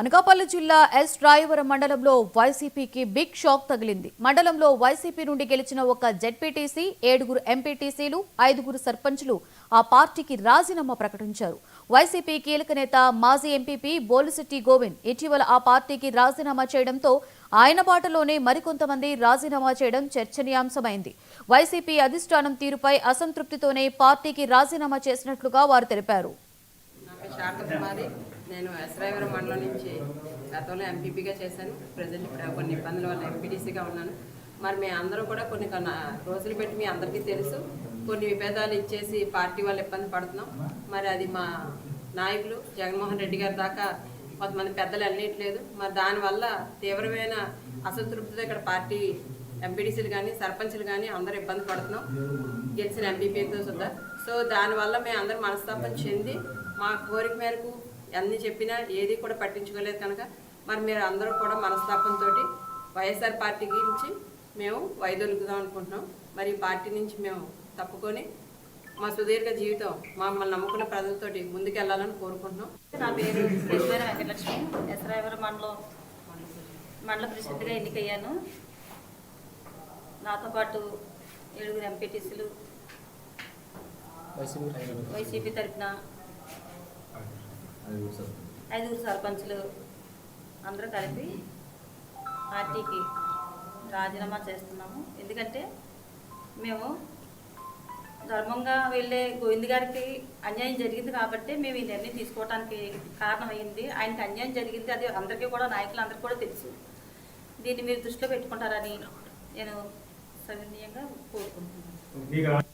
అనకాపల్లి జిల్లా ఎస్ రాయవరం మండలంలో వైసీపీకి బిగ్ షాక్ తగిలింది. మండలంలో వైసీపీ నుండి గెలిచిన ఒక జెడ్పీటీసీ, 7 ఎంపీటీసీలు, 5 సర్పంచులు ఆ పార్టీకి రాజీనామా ప్రకటించారు. వైసీపీ కీలక నేత మాజీ ఎంపీపీ బోలిశెట్టి గోవింద్ ఇటీవల ఆ పార్టీకి రాజీనామా చేయడంతో ఆయన బాటలోనే మరికొంతమంది రాజీనామా చేయడం చర్చనీయాంశమైంది. వైసీపీ అధిష్టానం తీరుపై అసంతృప్తితోనే పార్టీకి రాజీనామా చేసినట్లుగా వారు తెలిపారు. నేను ఎస్రాయవరం మండలం నుంచి గతంలో ఎంపీపీగా చేశాను. ప్రజెంట్ ఇప్పుడు కొన్ని ఇబ్బందుల వల్ల ఎంపీటీసీగా ఉన్నాను. మరి మేము అందరూ కూడా కొన్ని రోజులు పెట్టి మీ అందరికీ తెలుసు, కొన్ని విభేదాలు ఇచ్చేసి పార్టీ వాళ్ళు ఇబ్బంది పడుతున్నాం. మరి అది మా నాయకులు జగన్మోహన్ రెడ్డి గారి దాకా కొంతమంది పెద్దలు వెళ్ళట్లేదు. మరి దానివల్ల తీవ్రమైన అసంతృప్తితో ఇక్కడ పార్టీ ఎంపీటీసీలు కానీ సర్పంచ్లు కానీ అందరూ ఇబ్బంది పడుతున్నాం, గెలిచిన ఎంపీపీతో సుద్దా. సో దానివల్ల మేము అందరూ మనస్తాపం చెంది మా కోరిక మేరకు అన్నీ చెప్పినా ఏది కూడా పట్టించుకోలేదు కనుక మరి మీరు అందరూ కూడా మనస్తాపంతో వైఎస్ఆర్ పార్టీ గురించి మేము వైదొలుగుదాం అనుకుంటున్నాం. మరి ఈ పార్టీ నుంచి మేము తప్పుకొని మా సుదీర్ఘ జీవితం మమ్మల్ని నమ్ముకున్న ప్రజలతోటి ముందుకెళ్లాలని కోరుకుంటున్నాం. నా పేరు కృష్ణ వెంకటలక్ష్మి. ఎస్రాయవరం మండల ప్రెసిడెంట్గా ఎన్నికయ్యాను. నాతో పాటు 7 ఎంపీటీసీలు, వైసీపీ తరఫున 5 సర్పంచులు అందరూ కలిపి పార్టీకి రాజీనామా చేస్తున్నాము. ఎందుకంటే మేము ధర్మంగా వెళ్ళే గోవింద్ గారికి అన్యాయం జరిగింది కాబట్టి మేము ఈ నిర్ణయం తీసుకోవడానికి కారణమైంది. ఆయనకి అన్యాయం జరిగింది, అది అందరికీ కూడా, నాయకులందరికీ కూడా తెలుసు. దీన్ని మీరు దృష్టిలో పెట్టుకుంటారని నేను సవినీయంగా కోరుకుంటున్నాను.